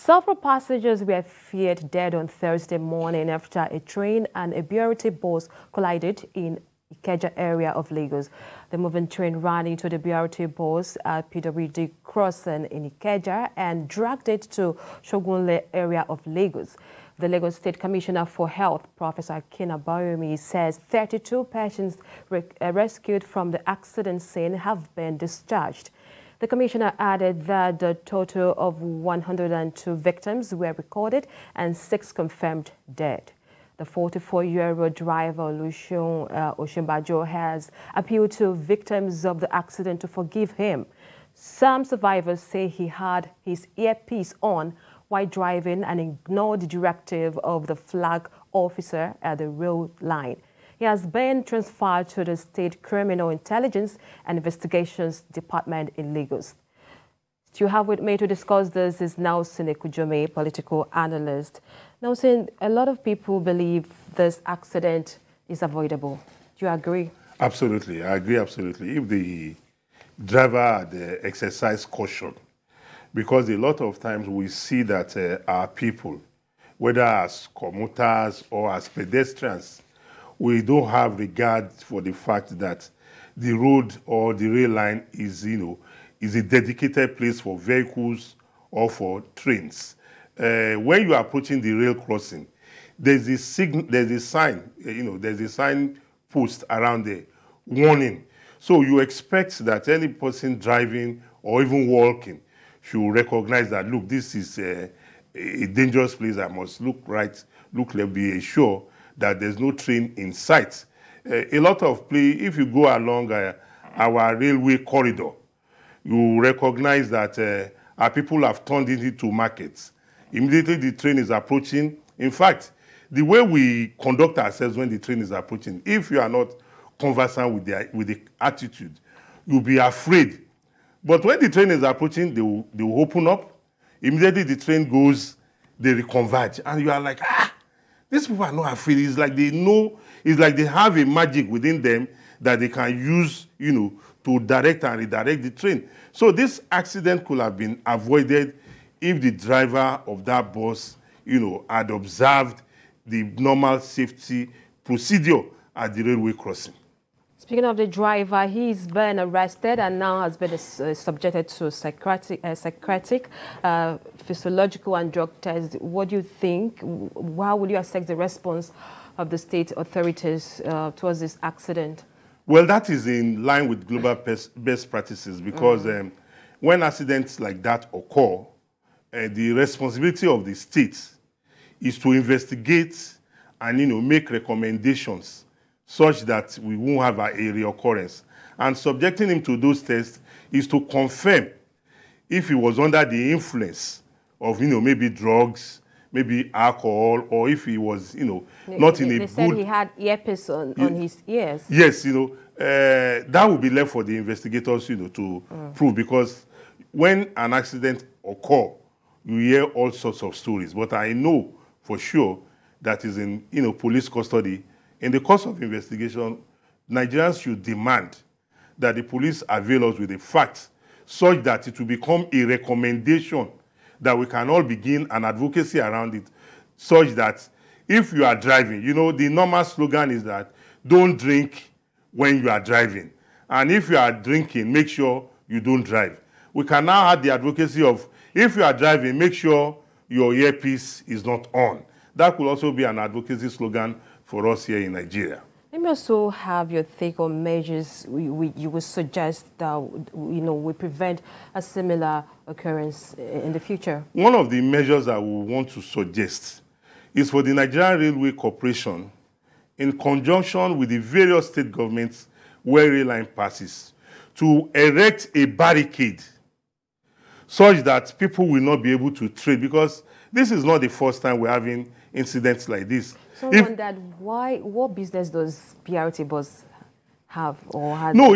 Several passengers were feared dead on Thursday morning after a train and a BRT bus collided in Ikeja area of Lagos. The moving train ran into the BRT bus at PWD crossing in Ikeja and dragged it to Shogunle area of Lagos. The Lagos State Commissioner for Health, Professor Kinabayomi, says 32 patients rescued from the accident scene have been discharged. The commissioner added that the total of 102 victims were recorded and 6 confirmed dead. The 44-year-old driver, Oluseun Osinbajo, has appealed to victims of the accident to forgive him. Some survivors say he had his earpiece on while driving and ignored the directive of the flag officer at the rail line. He has been transferred to the State Criminal Intelligence and Investigations Department in Lagos. To have with me to discuss this is Nelson Ekujome, political analyst. Nelson, a lot of people believe this accident is avoidable. Do you agree? Absolutely, I agree absolutely. If the driver had exercised caution, because a lot of times we see that our people, whether as commuters or as pedestrians, we don't have regard for the fact that the road or the rail line is, is a dedicated place for vehicles or for trains. When you are approaching the rail crossing, there's a sign, there's a sign post around there, warning. So you expect that any person driving or even walking should recognize that, look, this is a dangerous place. I must look right, look left, be sure that there's no train in sight. A lot of play, if you go along our railway corridor, you recognize that our people have turned it into markets. Immediately the train is approaching. In fact, the way we conduct ourselves when the train is approaching, if you are not conversant with the attitude, you'll be afraid. But when the train is approaching, they will open up. Immediately the train goes, they reconverge, and you are like, these people are not afraid. It's like they know, it's like they have a magic within them that they can use, to direct and redirect the train. So this accident could have been avoided if the driver of that bus, had observed the normal safety procedure at the railway crossing. Speaking of the driver, he's been arrested and now has been subjected to psychiatric, physiological and drug tests. What do you think? How will you assess the response of the state authorities towards this accident? Well, that is in line with global best practices because when accidents like that occur, the responsibility of the state is to investigate and make recommendations such that we won't have a reoccurrence. And subjecting him to those tests is to confirm if he was under the influence of, maybe drugs, maybe alcohol, or if he was, not in a good... They said he had earpiece on his ears. Yes, that will be left for the investigators, to prove, because when an accident occurs, you hear all sorts of stories. But I know for sure that is in, police custody. In the course of investigation, Nigerians should demand that the police avail us with the facts such that it will become a recommendation that we can all begin an advocacy around it, such that if you are driving, the normal slogan is that don't drink when you are driving. And if you are drinking, make sure you don't drive. We can now have the advocacy of if you are driving, make sure your earpiece is not on. That could also be an advocacy slogan for us here in Nigeria. Let me also have your take on measures you would suggest that we prevent a similar occurrence in the future. One of the measures I would want to suggest is for the Nigerian Railway Corporation, in conjunction with the various state governments where rail line passes, to erect a barricade such that people will not be able to trade, because this is not the first time we're having incidents like this. So wondered what business does BRT bus have or has? No,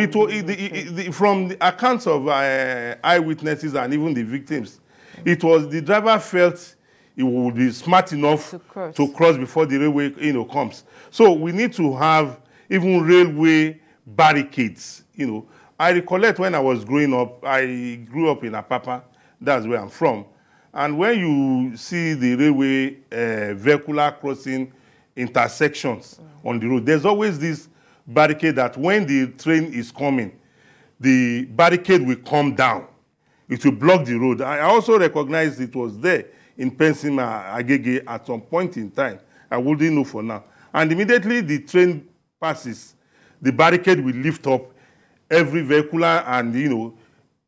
from the accounts of eyewitnesses and even the victims, it was the driver felt he would be smart enough to cross before the railway comes. So we need to have even railway barricades. I recollect when I was growing up, I grew up in Apapa, that's where I'm from. And when you see the railway vehicular crossing intersections on the road, there's always this barricade that when the train is coming, the barricade will come down. It will block the road. I also recognized it was there in Pensima, Agege at some point in time. I wouldn't know for now. And immediately the train passes, the barricade will lift up. Every vehicular and,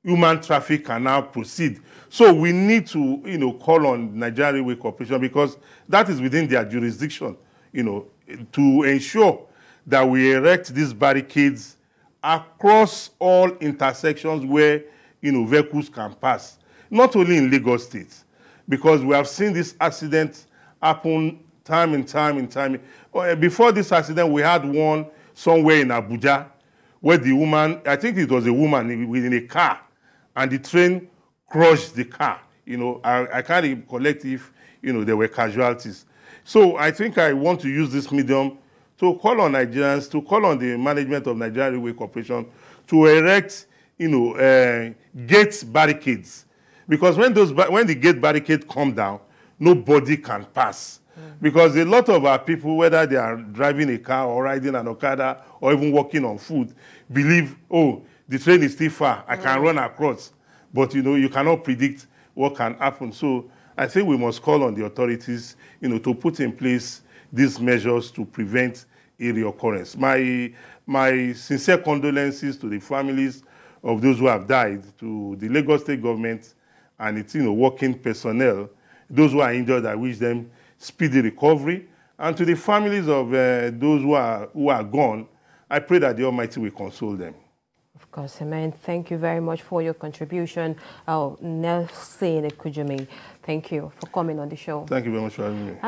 human traffic can now proceed. So we need to, call on Nigeria Railway Corporation, because that is within their jurisdiction, to ensure that we erect these barricades across all intersections where, vehicles can pass. Not only in Lagos State, because we have seen this accident happen time and time. Before this accident, we had one somewhere in Abuja, where the woman, I think it was a woman in a car, and the train crushed the car. I can't recollect if, there were casualties. So I think I want to use this medium to call on Nigerians, to call on the management of Nigeria Railway Corporation to erect, gate barricades. Because when the gate barricade come down, nobody can pass. Because a lot of our people, whether they are driving a car or riding an Okada or even walking on foot, believe, oh, the train is still far, I can run across. But, you cannot predict what can happen. So I think we must call on the authorities, to put in place these measures to prevent a reoccurrence. My sincere condolences to the families of those who have died, to the Lagos State government and its, working personnel. Those who are injured, I wish them speedy recovery. And to the families of those who are gone, I pray that the Almighty will console them. Of course, amen. Thank you very much for your contribution. Nelson Ekujimi, thank you for coming on the show. Thank you very much for having me.